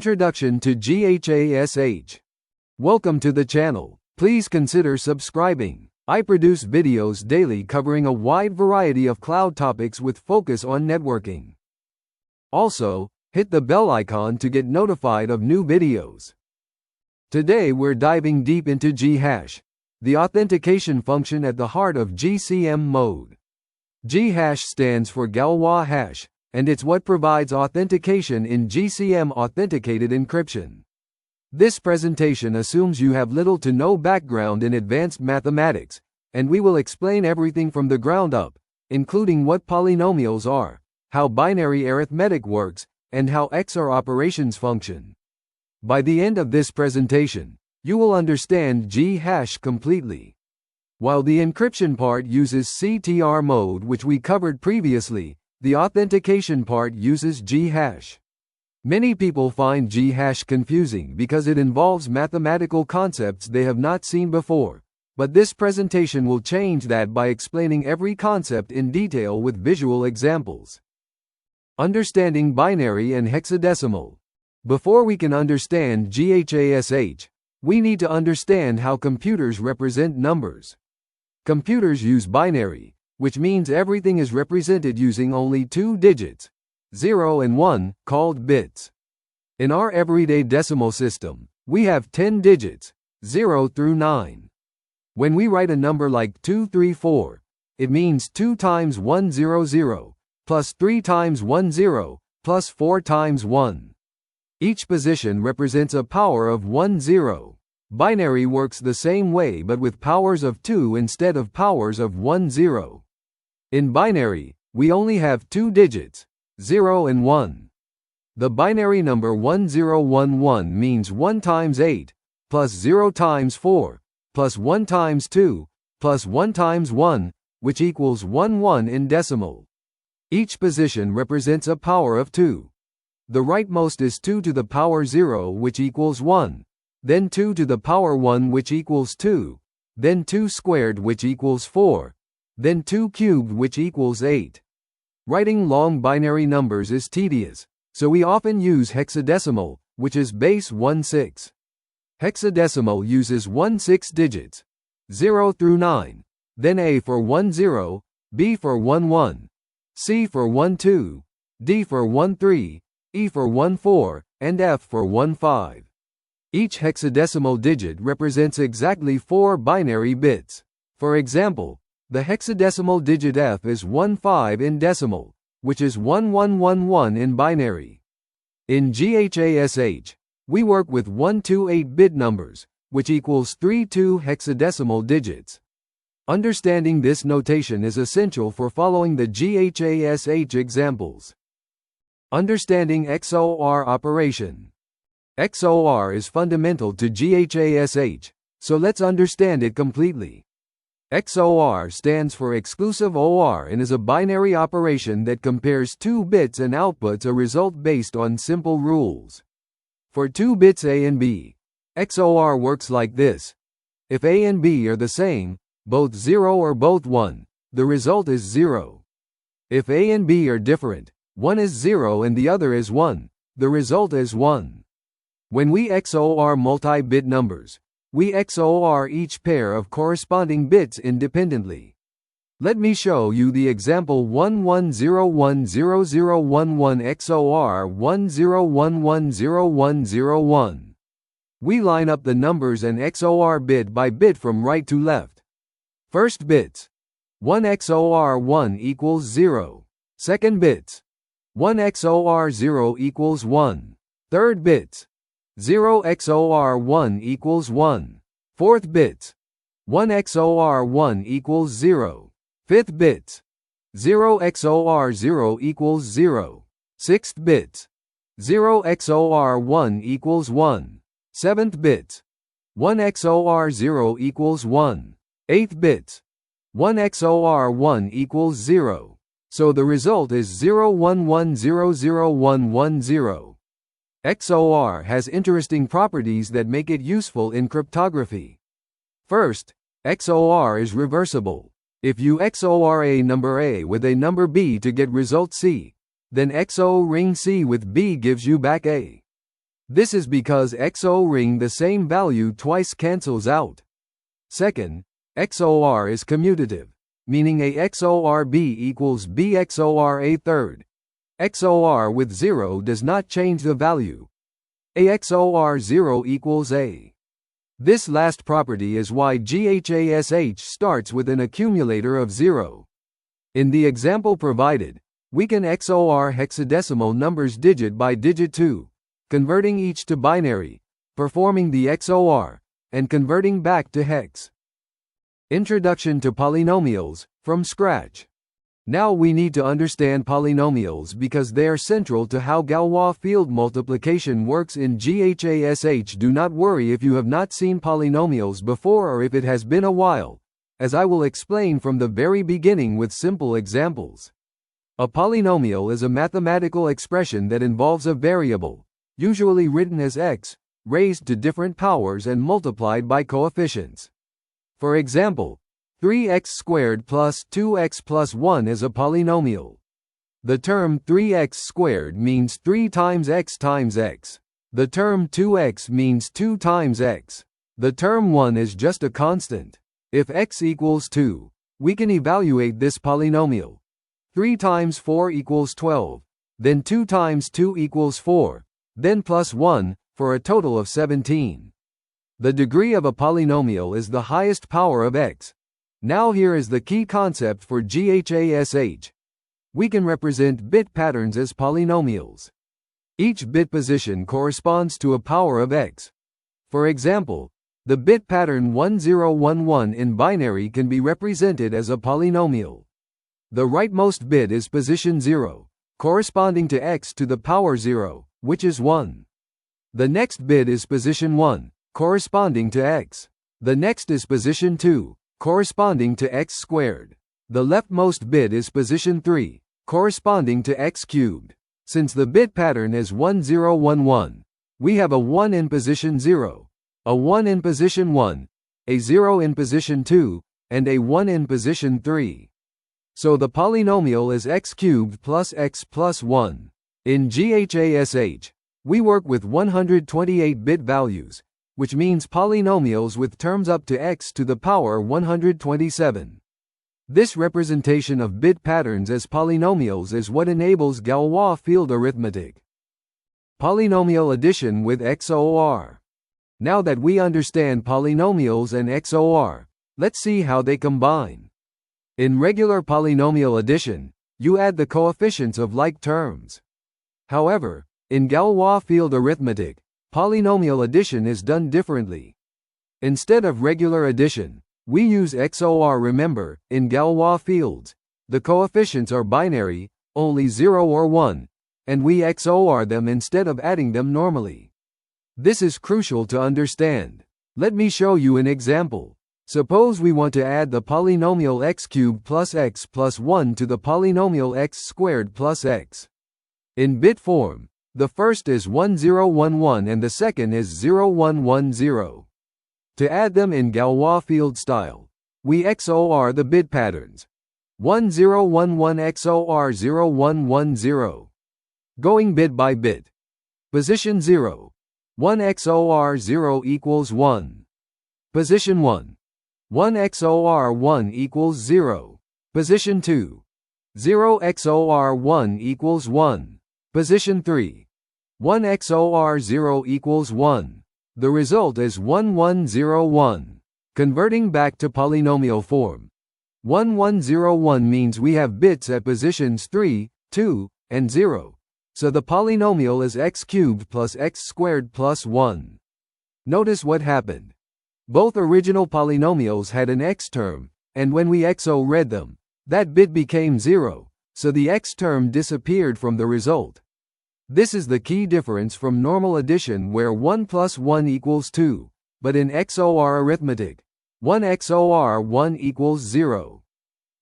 Introduction to GHASH. Welcome to the channel. Please consider subscribing. I produce videos daily covering a wide variety of cloud topics with focus on networking. Also, hit the bell icon to get notified of new videos. Today we're diving deep into GHASH, the authentication function at the heart of GCM mode. GHASH stands for Galois Hash, and it's what provides authentication in GCM authenticated encryption. This presentation assumes you have little to no background in advanced mathematics, and we will explain everything from the ground up, including what polynomials are, how binary arithmetic works, and how XOR operations function. By the end of this presentation, you will understand GHASH completely. While the encryption part uses CTR mode, which we covered previously, the authentication part uses GHASH. Many people find GHASH confusing because it involves mathematical concepts they have not seen before, but this presentation will change that by explaining every concept in detail with visual examples. Understanding binary and hexadecimal. Before we can understand GHASH, we need to understand how computers represent numbers. Computers use binary, which means everything is represented using only two digits, 0 and 1, called bits. In our everyday decimal system, we have 10 digits, 0 through 9. When we write a number like 234, it means 2 times 100, plus 3 times 10, plus 4 times 1. Each position represents a power of 10. Binary works the same way but with powers of 2 instead of powers of 10. In binary, we only have two digits, 0 and 1. The binary number 1011 means 1 times 8, plus 0 times 4, plus 1 times 2, plus 1 times 1, which equals 11 in decimal. Each position represents a power of 2. The rightmost is 2 to the power 0, which equals 1, then 2 to the power 1, which equals 2, then 2 squared, which equals 4, then 2 cubed, which equals 8. Writing long binary numbers is tedious, so we often use hexadecimal, which is base 16. Hexadecimal uses 16 digits, 0 through 9, then A for 10, B for 11, C for 12, D for 13, E for 14, and F for 15. Each hexadecimal digit represents exactly 4 binary bits. For example, the hexadecimal digit F is 15 in decimal, which is 1111 in binary. In GHASH, we work with 128-bit numbers, which equals 32 hexadecimal digits. Understanding this notation is essential for following the GHASH examples. Understanding XOR operation. XOR is fundamental to GHASH, so let's understand it completely. XOR stands for exclusive OR and is a binary operation that compares two bits and outputs a result based on simple rules. For two bits A and B, XOR works like this. If A and B are the same, both 0 or both 1, the result is 0. If A and B are different, one is 0 and the other is 1, the result is 1. When we XOR multi-bit numbers, we XOR each pair of corresponding bits independently. Let me show you the example 11010011 XOR 10110101. We line up the numbers and XOR bit by bit from right to left. First bits. 1 XOR 1 equals 0. Second bits. 1 XOR 0 equals 1. Third bits. 0 XOR 1 equals 1. Fourth bits. 1 XOR 1 equals 0. Fifth bits. 0 XOR 0 equals 0. Sixth bits. 0 XOR 1 equals 1. Seventh bits. 1 XOR 0 equals 1. Eighth bits. 1 XOR 1 equals 0. So the result is 011001110. XOR has interesting properties that make it useful in cryptography. First, XOR is reversible. If you XOR a number A with a number B to get result C, then XO ring C with B gives you back A. This is because XOR the same value twice cancels out. Second, XOR is commutative, meaning A XOR B equals B XOR A third. XOR with 0 does not change the value. A XOR 0 equals A. This last property is why GHASH starts with an accumulator of 0. In the example provided, we can XOR hexadecimal numbers digit by digit 2, converting each to binary, performing the XOR, and converting back to hex. Introduction to polynomials, from scratch. Now we need to understand polynomials because they are central to how Galois field multiplication works in GHASH. Do not worry if you have not seen polynomials before or if it has been a while, as I will explain from the very beginning with simple examples. A polynomial is a mathematical expression that involves a variable, usually written as x, raised to different powers and multiplied by coefficients. For example, 3x squared plus 2x plus 1 is a polynomial. The term 3x squared means 3 times x times x. The term 2x means 2 times x. The term 1 is just a constant. If x equals 2, we can evaluate this polynomial. 3 times 4 equals 12, then 2 times 2 equals 4, then plus 1, for a total of 17. The degree of a polynomial is the highest power of x. Now here is the key concept for GHASH. We can represent bit patterns as polynomials. Each bit position corresponds to a power of x. For example, the bit pattern 1011 in binary can be represented as a polynomial. The rightmost bit is position 0, corresponding to x to the power 0, which is 1. The next bit is position 1, corresponding to x. The next is position 2, corresponding to x squared. The leftmost bit is position 3, corresponding to x cubed. Since the bit pattern is 1011, we have a 1 in position 0, a 1 in position 1, a 0 in position 2, and a 1 in position 3. So the polynomial is x cubed plus x plus 1. In GHASH, we work with 128-bit values, which means polynomials with terms up to x to the power 127. This representation of bit patterns as polynomials is what enables Galois field arithmetic. Polynomial addition with XOR. Now that we understand polynomials and XOR, let's see how they combine. In regular polynomial addition, you add the coefficients of like terms. However, in Galois field arithmetic, polynomial addition is done differently. Instead of regular addition, we use XOR. Remember, in Galois fields, the coefficients are binary, only 0 or 1, and we XOR them instead of adding them normally. This is crucial to understand. Let me show you an example. Suppose we want to add the polynomial x cubed plus x plus 1 to the polynomial x squared plus x. In bit form, the first is 1011 and the second is 0110. To add them in Galois field style, we XOR the bit patterns. 1011 XOR 0110. Going bit by bit. Position 0. 1 XOR 0 equals 1. Position 1. 1 XOR 1 equals 0. Position 2. 0 XOR 1 equals 1. Position 3. 1 XOR 0 equals 1. The result is 1101. Converting back to polynomial form. 1101 means we have bits at positions 3, 2, and 0. So the polynomial is x cubed plus x squared plus 1. Notice what happened. Both original polynomials had an x term, and when we XOR them, that bit became 0, so the x term disappeared from the result. This is the key difference from normal addition where 1 plus 1 equals 2, but in XOR arithmetic, 1 XOR 1 equals 0.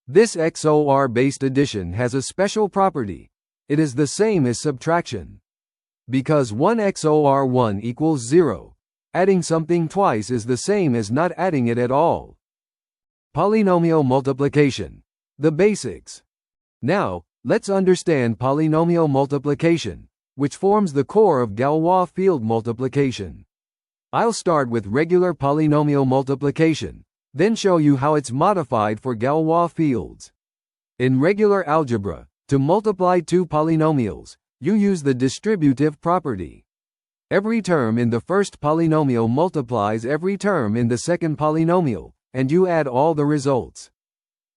This XOR-based addition has a special property. It is the same as subtraction. Because 1 XOR 1 equals 0, adding something twice is the same as not adding it at all. Polynomial multiplication. The basics. Now, let's understand polynomial multiplication, which forms the core of Galois field multiplication. I'll start with regular polynomial multiplication, then show you how it's modified for Galois fields. In regular algebra, to multiply two polynomials, you use the distributive property. Every term in the first polynomial multiplies every term in the second polynomial, and you add all the results.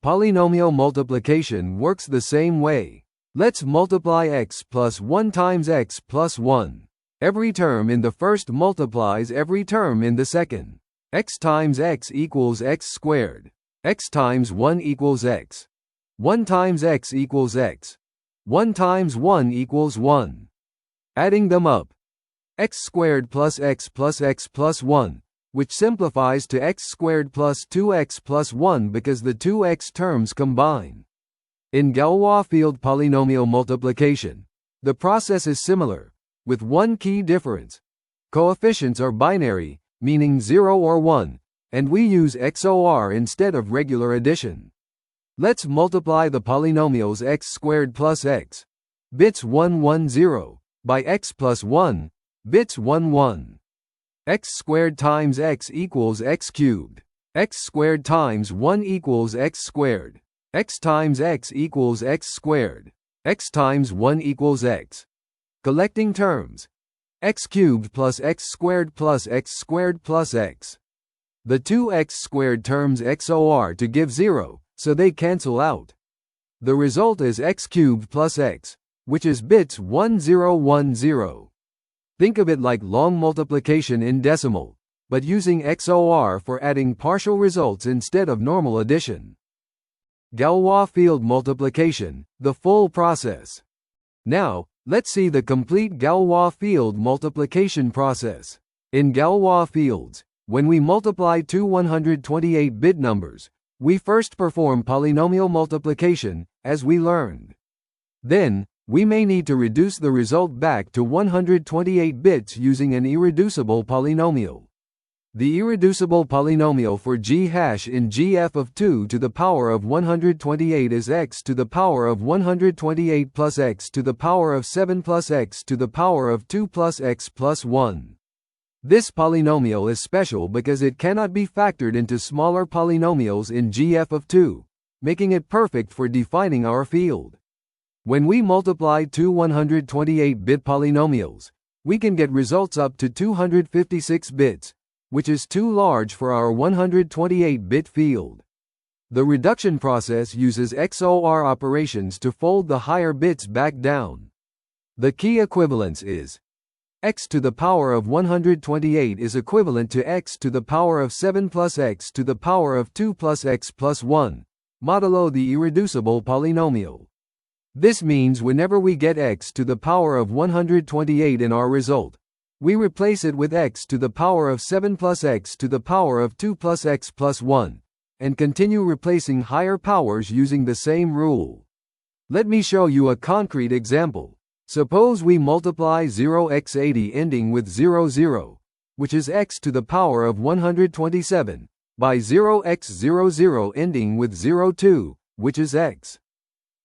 Polynomial multiplication works the same way. Let's multiply x plus 1 times x plus 1. Every term in the first multiplies every term in the second. X times x equals x squared. X times 1 equals x. 1 times x equals x. 1 times 1 equals 1. Adding them up. X squared plus x plus 1, which simplifies to x squared plus 2x plus 1 because the two x terms combine. In Galois field polynomial multiplication, the process is similar, with one key difference. Coefficients are binary, meaning 0 or 1, and we use XOR instead of regular addition. Let's multiply the polynomials x squared plus x, bits 1 1 0, by x plus 1, bits 1 1. X squared times x equals x cubed. X squared times 1 equals x squared. X times x equals x squared. X times 1 equals x. Collecting terms. X cubed plus x squared plus x squared plus x. The two x squared terms XOR to give 0, so they cancel out. The result is x cubed plus x, which is bits 1010. Think of it like long multiplication in decimal, but using XOR for adding partial results instead of normal addition. Galois field multiplication, the full process. Now, let's see the complete Galois field multiplication process. In Galois fields, when we multiply two 128-bit numbers, we first perform polynomial multiplication, as we learned. Then, we may need to reduce the result back to 128 bits using an irreducible polynomial. The irreducible polynomial for GHASH in GF of 2 to the power of 128 is x to the power of 128 plus x to the power of 7 plus x to the power of 2 plus x plus 1. This polynomial is special because it cannot be factored into smaller polynomials in GF of 2, making it perfect for defining our field. When we multiply two 128-bit polynomials, we can get results up to 256 bits, which is too large for our 128-bit field. The reduction process uses XOR operations to fold the higher bits back down. The key equivalence is x to the power of 128 is equivalent to x to the power of 7 plus x to the power of 2 plus x plus 1, modulo the irreducible polynomial. This means whenever we get x to the power of 128 in our result, we replace it with x to the power of 7 plus x to the power of 2 plus x plus 1, and continue replacing higher powers using the same rule. Let me show you a concrete example. Suppose we multiply 0x80 ending with 00, which is x to the power of 127, by 0x00 ending with 02, which is x.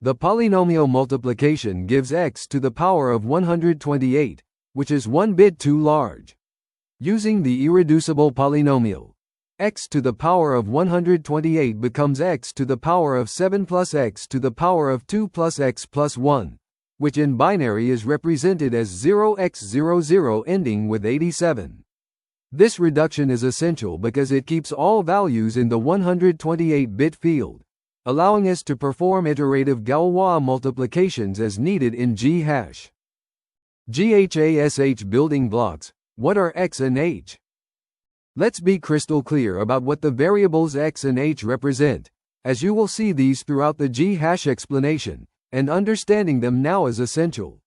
The polynomial multiplication gives x to the power of 128, which is one bit too large. Using the irreducible polynomial, x to the power of 128 becomes x to the power of 7 plus x to the power of 2 plus x plus 1, which in binary is represented as 0x00 ending with 87. This reduction is essential because it keeps all values in the 128-bit field, allowing us to perform iterative Galois multiplications as needed in GHASH. GHASH building blocks. What are x and h? Let's be crystal clear about what the variables x and h represent, as you will see these throughout the GHASH explanation, and understanding them now is essential.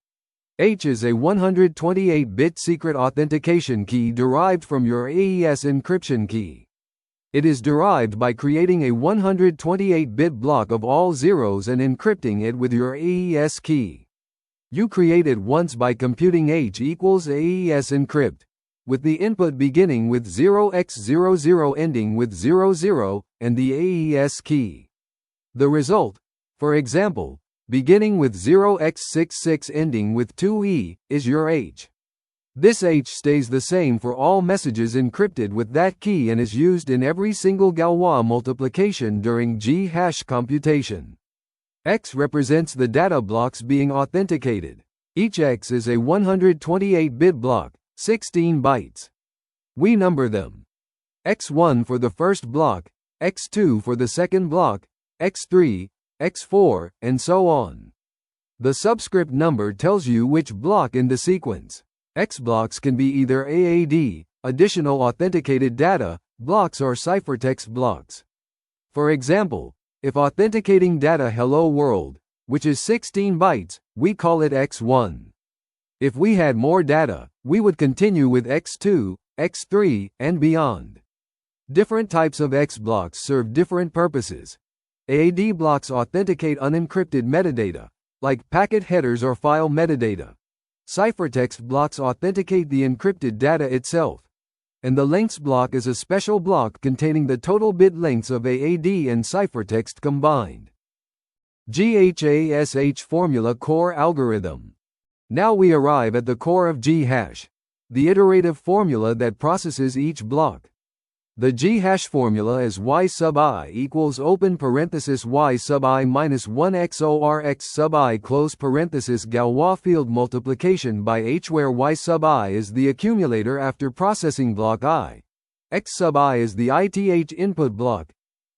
H is a 128-bit secret authentication key derived from your AES encryption key. It is derived by creating a 128-bit block of all zeros and encrypting it with your AES key. You create it once by computing H equals AES encrypt, with the input beginning with 0x00 ending with 00, and the AES key. The result, for example, beginning with 0x66 ending with 2e, is your H. This H stays the same for all messages encrypted with that key and is used in every single Galois multiplication during GHASH computation. X represents the data blocks being authenticated. Each X is a 128-bit block, 16 bytes. We number them. X1 for the first block, X2 for the second block, X3, X4, and so on. The subscript number tells you which block in the sequence. X blocks can be either AAD, additional authenticated data, blocks or ciphertext blocks. For example, if authenticating data hello world, which is 16 bytes, we call it X1. If we had more data, we would continue with X2, X3, and beyond. Different types of X blocks serve different purposes. AAD blocks authenticate unencrypted metadata, like packet headers or file metadata. Ciphertext blocks authenticate the encrypted data itself. And the lengths block is a special block containing the total bit lengths of AAD and ciphertext combined. GHASH formula core algorithm. Now we arrive at the core of GHASH, the iterative formula that processes each block. The GHASH formula is y sub I equals open parenthesis y sub I minus 1 XOR x sub I close parenthesis Galois field multiplication by h, where y sub I is the accumulator after processing block I. X sub I is the ith input block.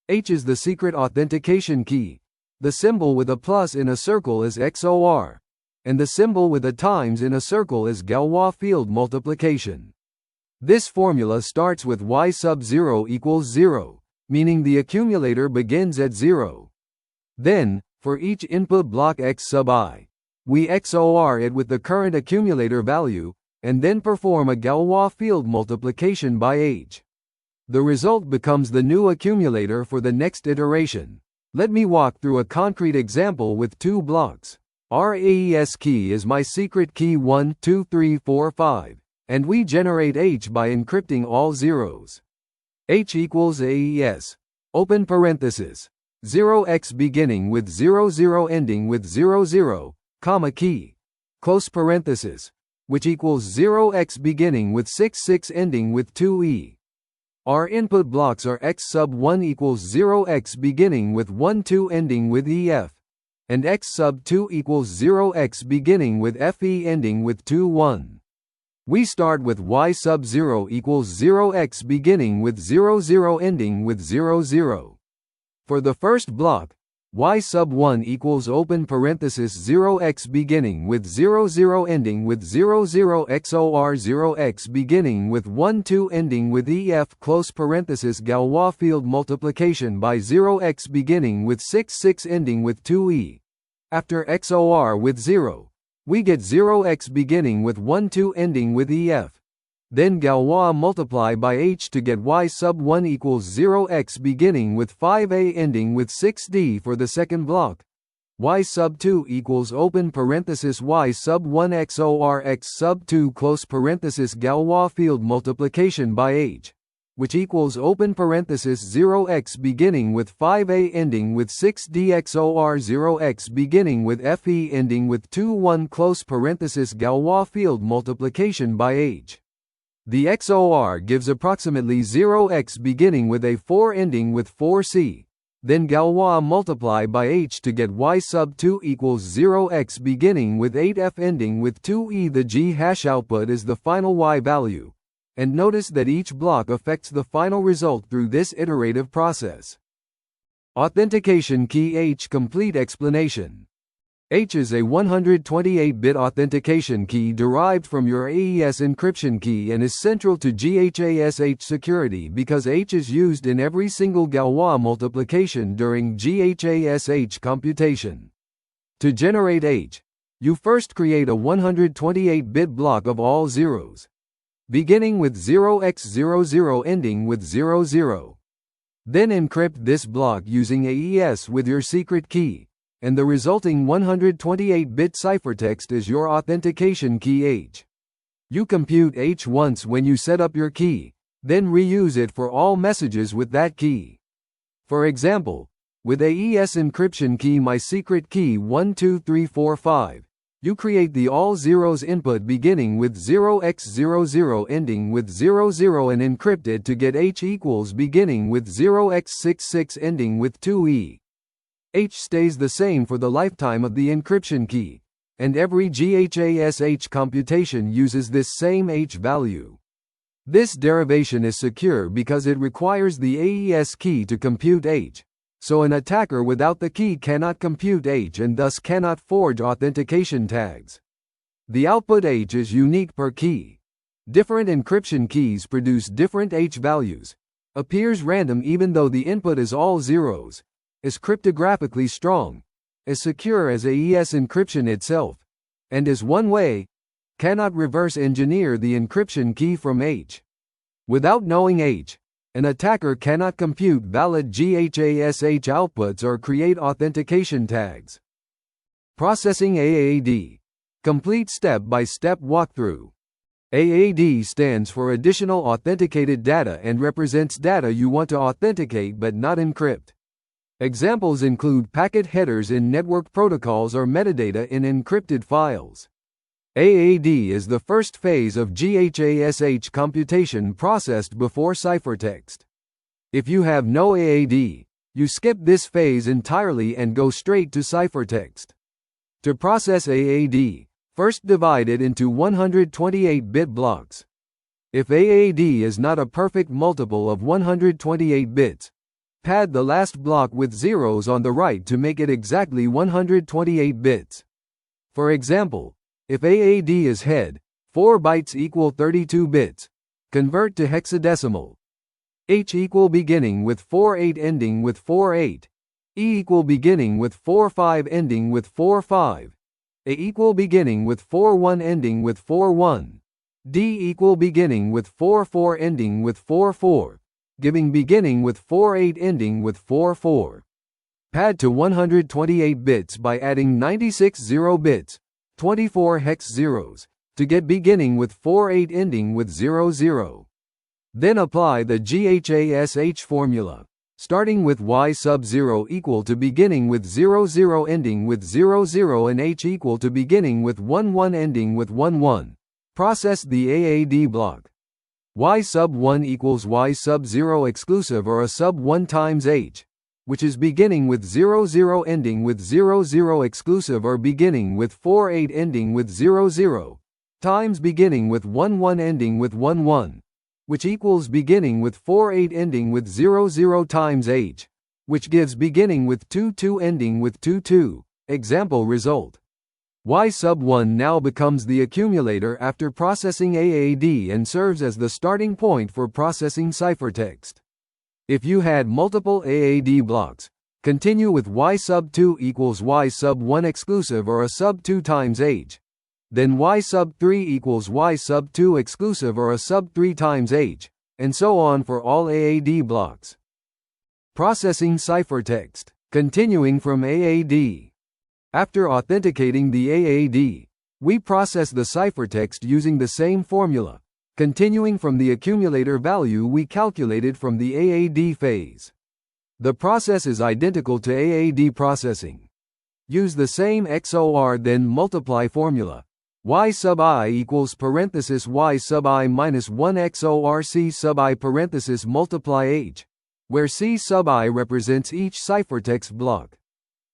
H is the secret authentication key. The symbol with a plus in a circle is XOR. And the symbol with a times in a circle is Galois field multiplication. This formula starts with y sub 0 equals 0, meaning the accumulator begins at 0. Then, for each input block x sub I, we XOR it with the current accumulator value, and then perform a Galois field multiplication by h. The result becomes the new accumulator for the next iteration. Let me walk through a concrete example with two blocks. Our AES key is my secret key 1, 2, 3, 4, 5. And we generate H by encrypting all zeros. H equals AES, open parenthesis, 0x beginning with 00 ending with 00, comma key, close parenthesis, which equals 0x beginning with 66 ending with 2e. Our input blocks are x sub 1 equals 0x beginning with 12 ending with ef, and x sub 2 equals 0x beginning with fe ending with 21. We start with y sub 0 equals 0x beginning with 00 ending with 00. For the first block, y sub 1 equals open parenthesis 0x beginning with 00 ending with 00 XOR 0x beginning with 12 ending with ef close parenthesis Galois field multiplication by 0x beginning with 66 ending with 2e. After XOR with 0, we get 0x beginning with 12 ending with ef. Then Galois multiply by h to get y sub 1 equals 0x beginning with 5a ending with 6d for the second block. Y sub 2 equals open parenthesis y sub 1 XOR x sub 2 close parenthesis Galois field multiplication by h, which equals open parenthesis 0x beginning with 5a ending with 6d XOR 0x beginning with fe ending with 21 close parenthesis Galois field multiplication by h. The XOR gives approximately 0x beginning with a 4 ending with 4c. Then Galois multiply by h to get y sub 2 equals 0x beginning with 8f ending with 2e. The GHASH output is the final y value. And notice that each block affects the final result through this iterative process. Authentication key H complete explanation. H is a 128-bit authentication key derived from your AES encryption key and is central to GHASH security because H is used in every single Galois multiplication during GHASH computation. To generate H, you first create a 128-bit block of all zeros, beginning with 0x00 ending with 00. Then encrypt this block using AES with your secret key, and the resulting 128-bit ciphertext is your authentication key H. You compute H once when you set up your key, then reuse it for all messages with that key. For example, With AES encryption key my secret key 12345, you create the all zeros input beginning with 0x00 ending with 00 and encrypt it to get H equals beginning with 0x66 ending with 2E. H stays the same for the lifetime of the encryption key, and every GHASH computation uses this same H value. This derivation is secure because it requires the AES key to compute H, so an attacker without the key cannot compute H and thus cannot forge authentication tags. The output H is unique per key. Different encryption keys produce different H values, appears random even though the input is all zeros, is cryptographically strong, is secure as AES encryption itself, and is one-way, cannot reverse engineer the encryption key from H. Without knowing H, an attacker cannot compute valid GHASH outputs or create authentication tags. Processing AAD. Complete step-by-step walkthrough. AAD stands for Additional Authenticated Data and represents data you want to authenticate but not encrypt. Examples include packet headers in network protocols or metadata in encrypted files. AAD is the first phase of GHASH computation processed before ciphertext. If you have no AAD, you skip this phase entirely and go straight to ciphertext. To process AAD, first divide it into 128-bit blocks. If AAD is not a perfect multiple of 128 bits, pad the last block with zeros on the right to make it exactly 128 bits. For example, if AAD is head, 4 bytes equal 32 bits. Convert to hexadecimal. H equal beginning with 48 ending with 48. E equal beginning with 45 ending with 45. A equal beginning with 41 ending with 41. D equal beginning with 44 ending with 44. Giving beginning with 48 ending with 44. Pad to 128 bits by adding 96 0 bits. 24 hex zeros, to get beginning with 48 ending with 00. Then apply the GHASH formula, starting with y sub 0 equal to beginning with 00 ending with 00 and H equal to beginning with 11 ending with 11. Process the AAD block. Y sub 1 equals y sub 0 exclusive or a sub 1 times H, which is beginning with 00 ending with 00 exclusive or beginning with 48 ending with 00, times beginning with 11 ending with 11, which equals beginning with 48 ending with 00 times H, which gives beginning with 22 ending with 22. Example result. Y sub 1 now becomes the accumulator after processing AAD and serves as the starting point for processing ciphertext. If you had multiple AAD blocks, continue with y sub 2 equals y sub 1 exclusive or a sub 2 times H. Then y sub 3 equals y sub 2 exclusive or a sub 3 times H, and so on for all AAD blocks. Processing ciphertext. Continuing from AAD. After authenticating the AAD, we process the ciphertext using the same formula, continuing from the accumulator value we calculated from the AAD phase. The process is identical to AAD processing. Use the same XOR then multiply formula. Y sub I equals parenthesis Y sub I minus 1 XOR C sub I parenthesis multiply H, where C sub I represents each ciphertext block.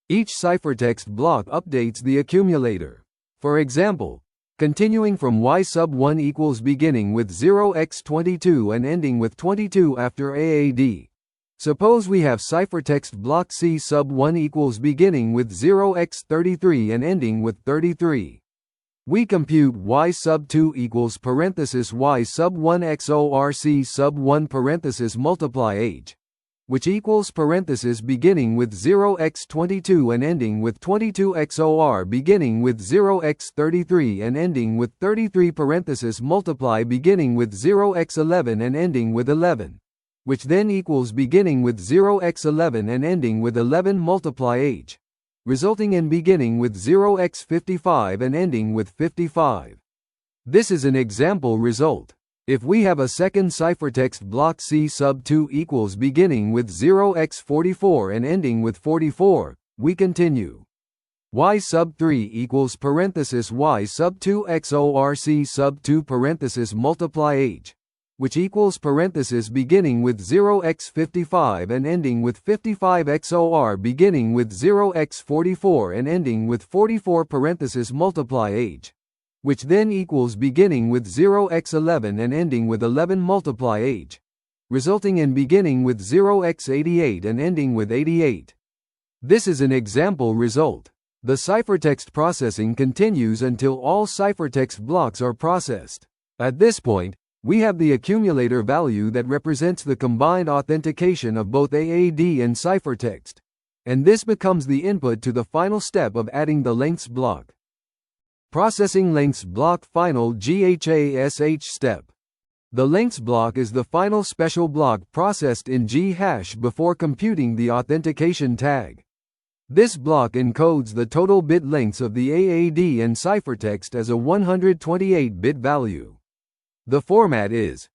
Each ciphertext block updates the accumulator. For example, continuing from y sub 1 equals beginning with 0x22 and ending with 22 after AAD. Suppose we have ciphertext block C sub 1 equals beginning with 0x33 and ending with 33. We compute y sub 2 equals parenthesis y sub 1 XOR C sub 1 parenthesis multiply H, which equals parenthesis beginning with 0x22 and ending with 22 XOR beginning with 0x33 and ending with 33 parenthesis multiply beginning with 0x11 and ending with 11, which then equals beginning with 0x11 and ending with 11 multiply H, resulting in beginning with 0x55 and ending with 55. This is an example result. If we have a second ciphertext block C sub 2 equals beginning with 0x44 and ending with 44, we continue. Y sub 3 equals parenthesis Y sub 2 XOR C sub 2 parenthesis multiply H, which equals parenthesis beginning with 0x55 and ending with 55 XOR beginning with 0x44 and ending with 44 parenthesis multiply H, which then equals beginning with 0x11 and ending with 11 multiply H, resulting in beginning with 0x88 and ending with 88. This is an example result. The ciphertext processing continues until all ciphertext blocks are processed. At this point, we have the accumulator value that represents the combined authentication of both AAD and ciphertext, and this becomes the input to the final step of adding the lengths block. Processing lengths block final GHASH step. The lengths block is the final special block processed in GHASH before computing the authentication tag. This block encodes the total bit lengths of the AAD and ciphertext as a 128-bit value. The format is: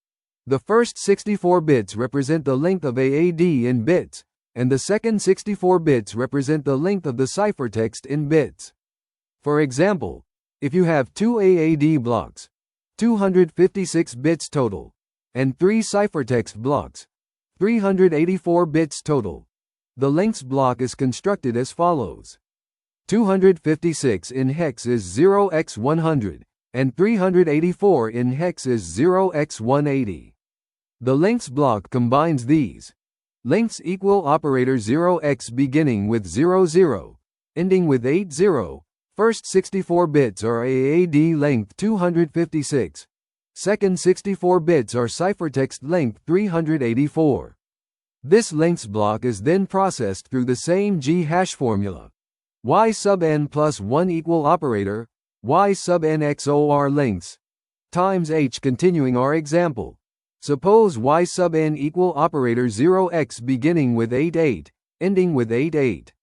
the first 64 bits represent the length of AAD in bits, and the second 64 bits represent the length of the ciphertext in bits. For example, if you have 2 AAD blocks, 256 bits total, and 3 ciphertext blocks, 384 bits total, the lengths block is constructed as follows. 256 in hex is 0x100, and 384 in hex is 0x180. The lengths block combines these. Lengths equal operator 0x beginning with 00, ending with 80. First 64 bits are AAD length 256. Second 64 bits are ciphertext length 384. This lengths block is then processed through the same GHASH formula. Y sub n plus 1 equal operator, Y sub n XOR lengths, times H. Continuing our example. Suppose Y sub n equal operator 0x beginning with 88, ending with 88.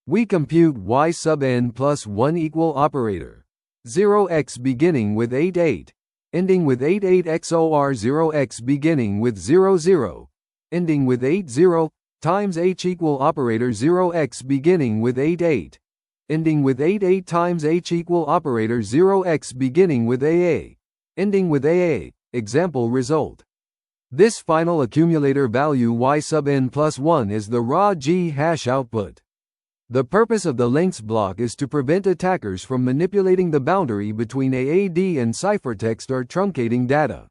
We compute Y sub n plus 1 equal operator 0x beginning with 88, ending with 88 XOR 0x beginning with 00, ending with 80, times H equal operator 0x beginning with 88, ending with 88 times H equal operator 0x beginning with AA, ending with AA. Example result. This final accumulator value Y sub n plus 1 is the raw GHASH output. The purpose of the lengths block is to prevent attackers from manipulating the boundary between AAD and ciphertext or truncating data.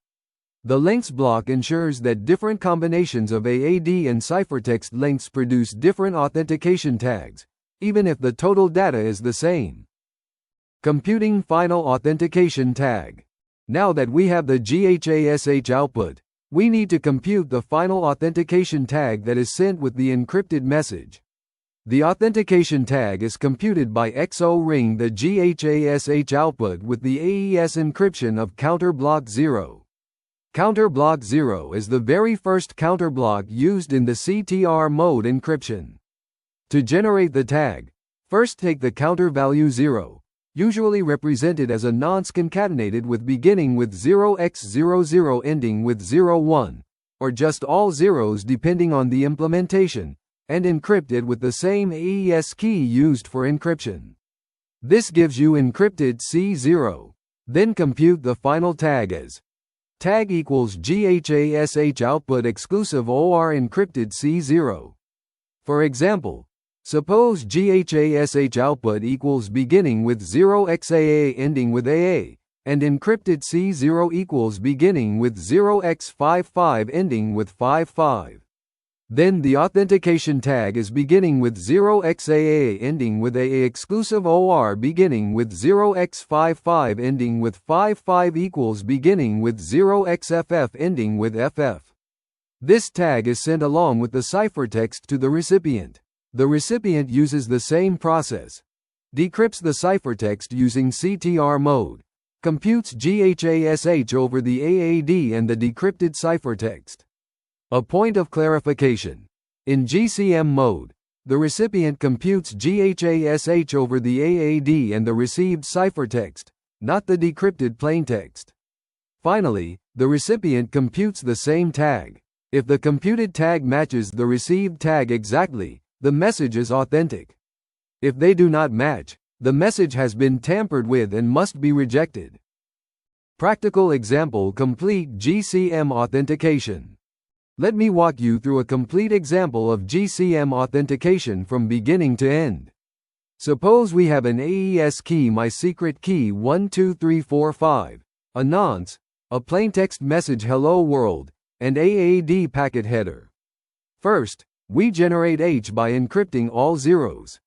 The lengths block ensures that different combinations of AAD and ciphertext lengths produce different authentication tags, even if the total data is the same. Computing final authentication tag. Now that we have the GHASH output, we need to compute the final authentication tag that is sent with the encrypted message. The authentication tag is computed by XORing the GHASH output with the AES encryption of counter block 0. Counter block 0 is the very first counter block used in the CTR mode encryption. To generate the tag, first take the counter value 0, usually represented as a nonce concatenated with beginning with 0x00 ending with 01, or just all zeros depending on the implementation, and encrypt it with the same AES key used for encryption. This gives you encrypted C0. Then compute the final tag as tag equals GHASH output exclusive OR encrypted C0. For example, suppose GHASH output equals beginning with 0xAA ending with AA, and encrypted C0 equals beginning with 0x55 ending with 55. Then the authentication tag is beginning with 0xAA ending with AA exclusive OR beginning with 0x55 ending with 55 equals beginning with 0xFF ending with FF. This tag is sent along with the ciphertext to the recipient. The recipient uses the same process, decrypts the ciphertext using CTR mode, computes GHASH over the AAD and the decrypted ciphertext. A point of clarification. In GCM mode, the recipient computes GHASH over the AAD and the received ciphertext, not the decrypted plaintext. Finally, The recipient computes the same tag. If the computed tag matches the received tag exactly, the message is authentic. If they do not match, the message has been tampered with and must be rejected. Practical example: complete GCM authentication. Let me walk you through a complete example of GCM authentication from beginning to end. Suppose we have an AES key, my secret key 12345, a nonce, a plaintext message hello world, and AAD packet header. First, we generate H by encrypting all zeros.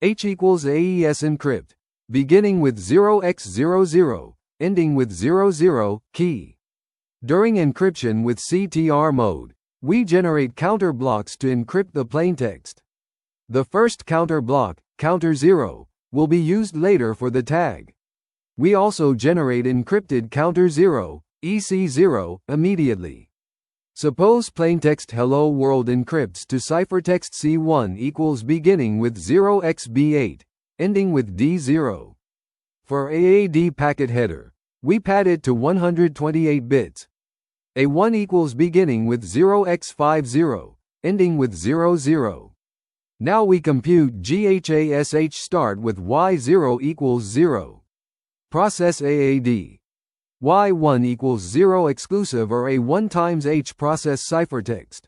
H equals AES encrypt, beginning with 0x00, ending with 00, key. During encryption with CTR mode, we generate counter blocks to encrypt the plaintext. The first counter block, counter 0, will be used later for the tag. We also generate encrypted counter 0, EC0, immediately. Suppose plaintext hello world encrypts to ciphertext C1 equals beginning with 0xB8, ending with D0. For AAD packet header, we pad it to 128 bits. A1 equals beginning with 0x50, ending with 00. Now we compute GHASH start with Y0 equals 0. Process AAD. Y1 equals 0 exclusive or A1 times H process ciphertext.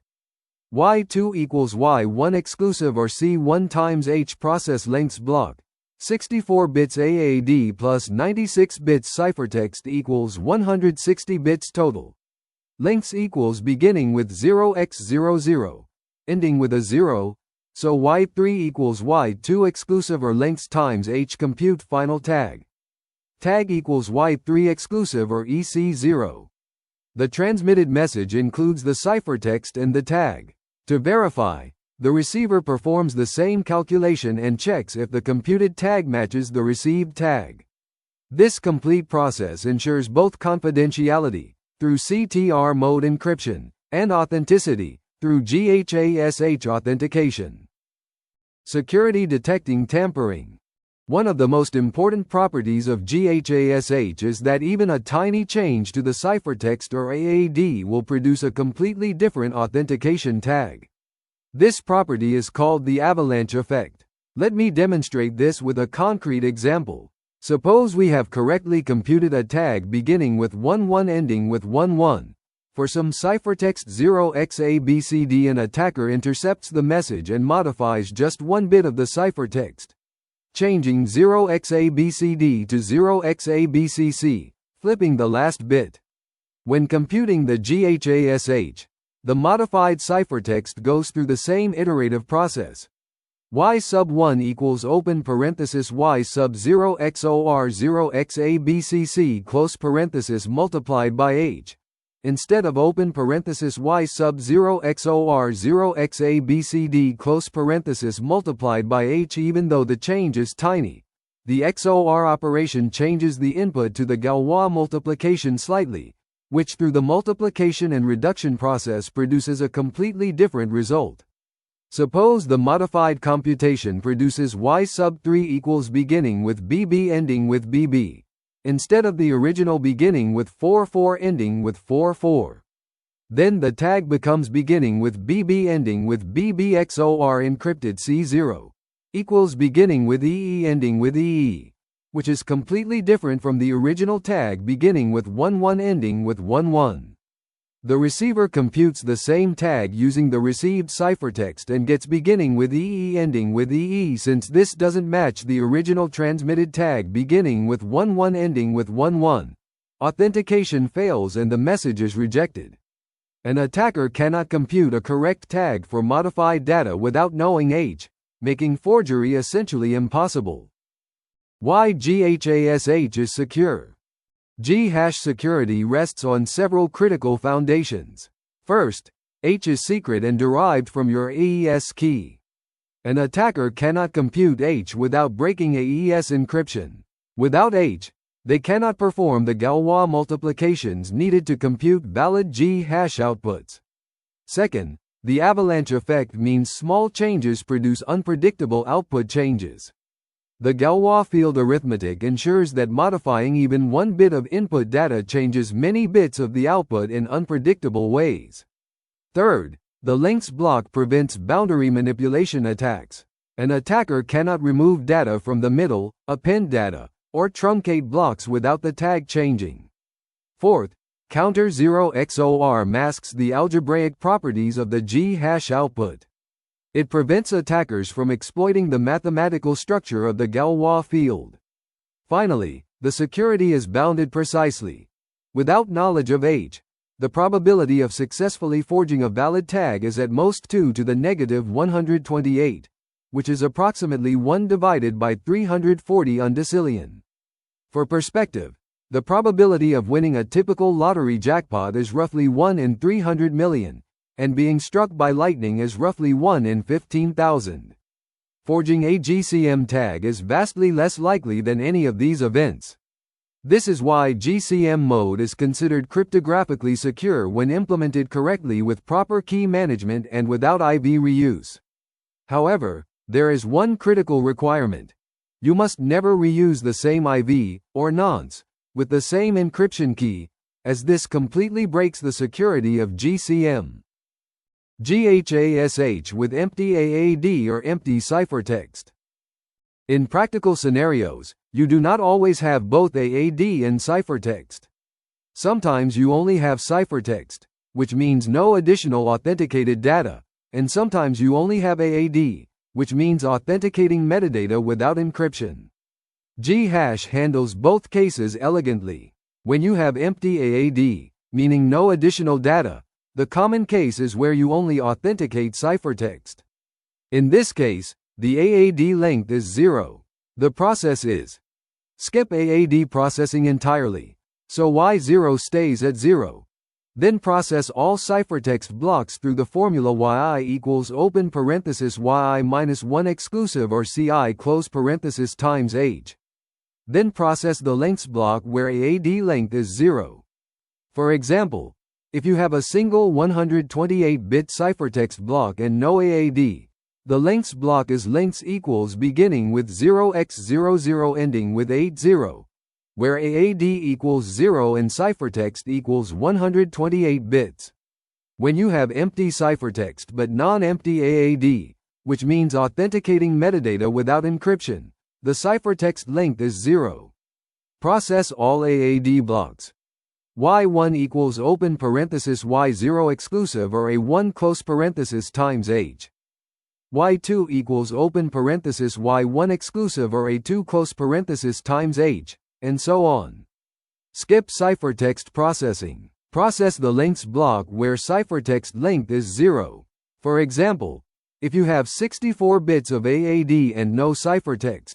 Y2 equals Y1 exclusive or C1 times H process lengths block. 64 bits AAD plus 96 bits ciphertext equals 160 bits total. Lengths equals beginning with 0x00, ending with a 0, so Y3 equals Y2 exclusive or lengths times H compute final tag. Tag equals Y3 exclusive or EC0. The transmitted message includes the ciphertext and the tag. To verify, the receiver performs the same calculation and checks if the computed tag matches the received tag. This complete process ensures both confidentiality, through CTR mode encryption, and authenticity, through GHASH authentication. Security detecting tampering. One of the most important properties of GHASH is that even a tiny change to the ciphertext or AAD will produce a completely different authentication tag. This property is called the avalanche effect. Let me demonstrate this with a concrete example. Suppose we have correctly computed a tag beginning with 11 ending with 11. For some ciphertext 0xABCD, an attacker intercepts the message and modifies just one bit of the ciphertext, changing 0xABCD to 0xABCC, flipping the last bit. When computing the GHASH, the modified ciphertext goes through the same iterative process. Y sub 1 equals open parenthesis Y sub 0 XOR 0 XABCC close parenthesis multiplied by H. Instead of open parenthesis Y sub 0 XOR 0 XABCD close parenthesis multiplied by H, even though the change is tiny, the XOR operation changes the input to the Galois multiplication slightly, which through the multiplication and reduction process produces a completely different result. Suppose the modified computation produces Y sub 3 equals beginning with BB ending with BB, instead of the original beginning with 44 ending with 44. Then the tag becomes beginning with BB ending with BB XOR encrypted C0 equals beginning with EE ending with EE, which is completely different from the original tag beginning with 11 ending with 11. The receiver computes the same tag using the received ciphertext and gets beginning with EE ending with EE. Since this doesn't match the original transmitted tag beginning with 11 ending with 11, authentication fails and the message is rejected. An attacker cannot compute a correct tag for modified data without knowing H, making forgery essentially impossible. Why GHASH is secure? GHASH security rests on several critical foundations. First, H is secret and derived from your AES key. An attacker cannot compute H without breaking AES encryption. Without H, they cannot perform the Galois multiplications needed to compute valid GHASH outputs. Second, the avalanche effect means small changes produce unpredictable output changes. The Galois field arithmetic ensures that modifying even one bit of input data changes many bits of the output in unpredictable ways. Third, the lengths block prevents boundary manipulation attacks. An attacker cannot remove data from the middle, append data, or truncate blocks without the tag changing. Fourth, counter 0 XOR masks the algebraic properties of the GHASH output. It prevents attackers from exploiting the mathematical structure of the Galois field. Finally, the security is bounded precisely. Without knowledge of H, the probability of successfully forging a valid tag is at most 2 to the negative 128, which is approximately 1 divided by 340 undecillion. For perspective, the probability of winning a typical lottery jackpot is roughly 1 in 300 million, and being struck by lightning is roughly 1 in 15,000. Forging a GCM tag is vastly less likely than any of these events. This is why GCM mode is considered cryptographically secure when implemented correctly with proper key management and without IV reuse. However, there is one critical requirement. You must never reuse the same IV, or nonce, with the same encryption key, as this completely breaks the security of GCM. GHASH with empty AAD or empty ciphertext. In practical scenarios, you do not always have both AAD and ciphertext. Sometimes you only have ciphertext, which means no additional authenticated data, and sometimes you only have AAD, which means authenticating metadata without encryption. GHASH handles both cases elegantly. When you have empty AAD, meaning no additional data, the common case is where you only authenticate ciphertext. In this case, the AAD length is 0. The process is skip AAD processing entirely, so Y0 stays at 0. Then process all ciphertext blocks through the formula yi equals open parenthesis yi minus 1 exclusive or ci close parenthesis times h. Then process the lengths block where AAD length is 0. For example, if you have a single 128-bit ciphertext block and no AAD, the lengths block is lengths equals beginning with 0x00 ending with 80, where AAD equals 0 and ciphertext equals 128 bits. When you have empty ciphertext but non-empty AAD, which means authenticating metadata without encryption, the ciphertext length is 0. Process all AAD blocks. Y1 equals open parenthesis Y0 exclusive or A1 close parenthesis times H. Y2 equals open parenthesis Y1 exclusive or A2 close parenthesis times H, and so on. Skip ciphertext processing. Process the lengths block where ciphertext length is 0. For example, if you have 64 bits of AAD and no ciphertext,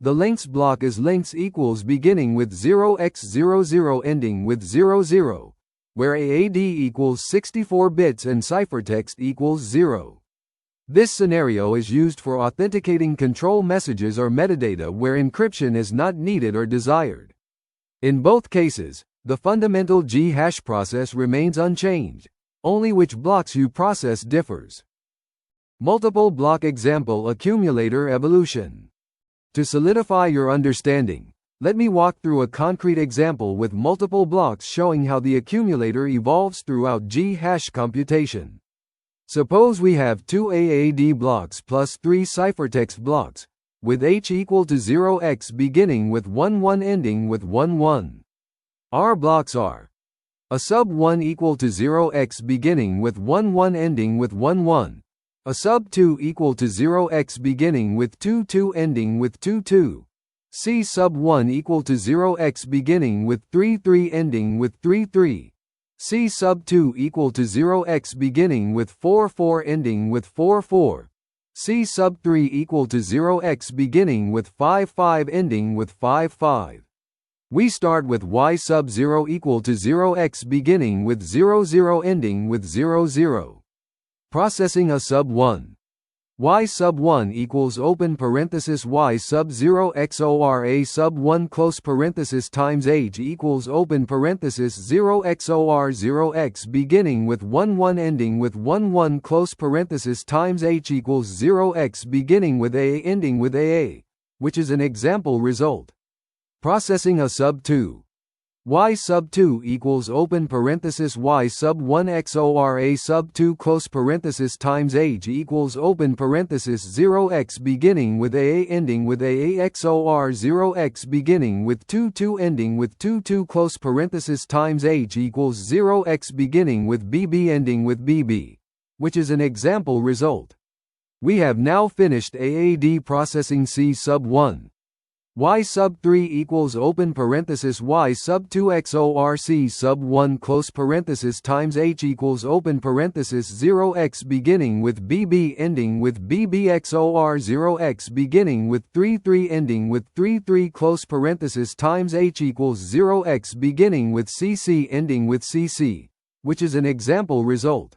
the lengths block is lengths equals beginning with 0x00 ending with 00, where AAD equals 64 bits and ciphertext equals 0. This scenario is used for authenticating control messages or metadata where encryption is not needed or desired. In both cases, the fundamental GHASH process remains unchanged, only which blocks you process differs. Multiple block example accumulator evolution. To solidify your understanding, let me walk through a concrete example with multiple blocks showing how the accumulator evolves throughout GHASH computation. Suppose we have 2 AAD blocks plus 3 ciphertext blocks, with H equal to 0x beginning with 1 ending with 1. Our blocks are a sub 1 equal to 0x beginning with 1 ending with 1, a sub 2 equal to 0x beginning with 2 ending with 2, C sub 1 equal to 0x beginning with 3 ending with 3, C sub 2 equal to 0x beginning with 4 ending with 4, C sub 3 equal to 0x beginning with 5 ending with 5. We start with y sub 0 equal to 0x beginning with 00 ending with 00. Processing a sub 1. Y sub 1 equals open parenthesis y sub 0 XOR a sub 1 close parenthesis times h equals open parenthesis 0 XOR 0x beginning with 1 ending with 1 close parenthesis times h equals 0x beginning with a ending with a. which is an example result. Processing a sub 2. Y sub 2 equals open parenthesis Y sub 1 XOR A sub 2 close parenthesis times H equals open parenthesis 0x beginning with AA ending with AA XOR 0x beginning with 2 ending with 2 close parenthesis times H equals 0x beginning with BB ending with BB, which is an example result. We have now finished AAD processing C sub 1. Y sub 3 equals open parenthesis Y sub 2 XOR C sub 1 close parenthesis times H equals open parenthesis 0x beginning with BB ending with BB XOR 0x beginning with 3 ending with 3 close parenthesis times H equals 0x beginning with CC ending with CC, which is an example result.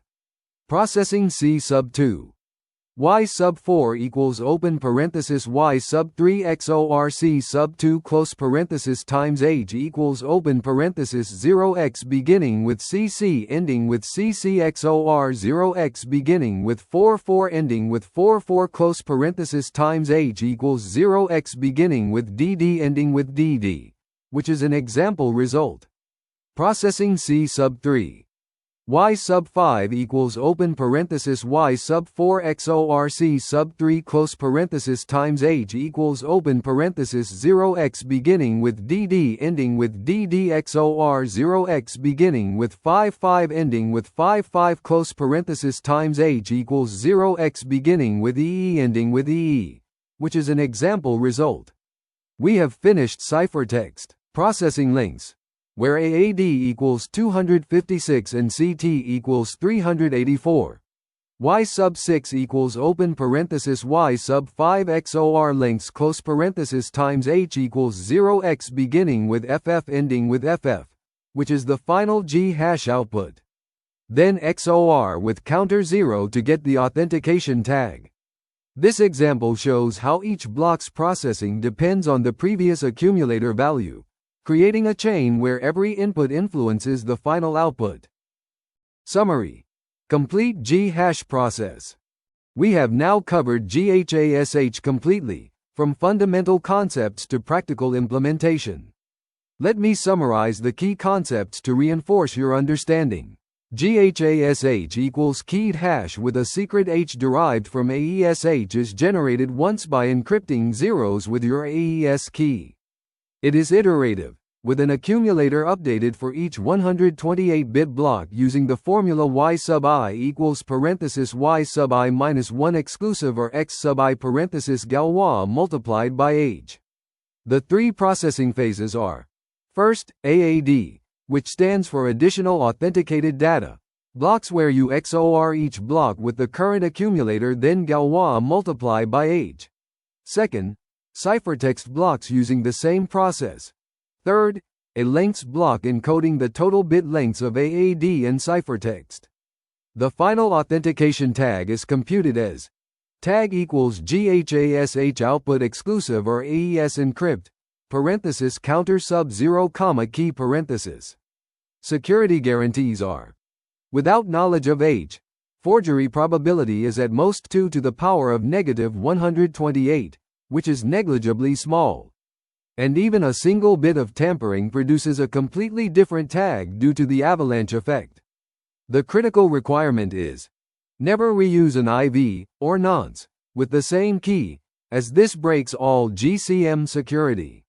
Processing C sub 2. Y sub 4 equals open parenthesis Y sub 3 XOR C sub 2 close parenthesis times H equals open parenthesis 0x beginning with CC ending with CC XOR 0x beginning with 4 ending with 4 close parenthesis times H equals 0x beginning with DD ending with DD, which is an example result. Processing C sub 3. Y sub 5 equals open parenthesis Y sub 4 XOR C sub 3 close parenthesis times H equals open parenthesis 0x beginning with DD ending with DD XOR 0x beginning with 5 ending with 5 close parenthesis times H equals 0x beginning with EE ending with EE, which is an example result. We have finished ciphertext processing links, where AAD equals 256 and CT equals 384. Y sub 6 equals open parenthesis Y sub 5 XOR links close parenthesis times H equals 0x beginning with FF ending with FF, which is the final GHASH output. Then XOR with counter 0 to get the authentication tag. This example shows how each block's processing depends on the previous accumulator value, creating a chain where every input influences the final output. Summary. Complete GHASH process. We have now covered GHASH completely, from fundamental concepts to practical implementation. Let me summarize the key concepts to reinforce your understanding. GHASH equals keyed hash with a secret H derived from AESH is generated once by encrypting zeros with your AES key. It is iterative, with an accumulator updated for each 128-bit block using the formula Y sub I equals parenthesis Y sub I minus 1 exclusive or X sub I parenthesis Galois multiplied by age. The three processing phases are: first, AAD, which stands for additional authenticated data, blocks where you XOR each block with the current accumulator then Galois multiply by age. Second, ciphertext blocks using the same process. Third, a lengths block encoding the total bit lengths of AAD and ciphertext. The final authentication tag is computed as tag equals GHASH output exclusive or AES encrypt, parenthesis counter sub 0 comma key parenthesis. Security guarantees are: without knowledge of H, forgery probability is at most 2 to the power of negative 128, which is negligibly small. And even a single bit of tampering produces a completely different tag due to the avalanche effect. The critical requirement is: never reuse an IV, or nonce, with the same key, as this breaks all GCM security.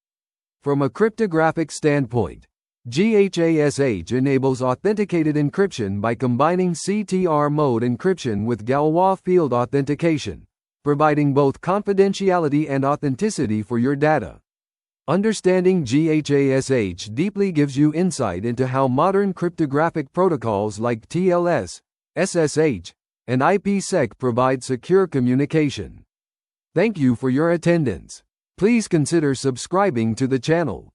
From a cryptographic standpoint, GHASH enables authenticated encryption by combining CTR mode encryption with Galois field authentication, providing both confidentiality and authenticity for your data. Understanding GHASH deeply gives you insight into how modern cryptographic protocols like TLS, SSH, and IPsec provide secure communication. Thank you for your attendance. Please consider subscribing to the channel.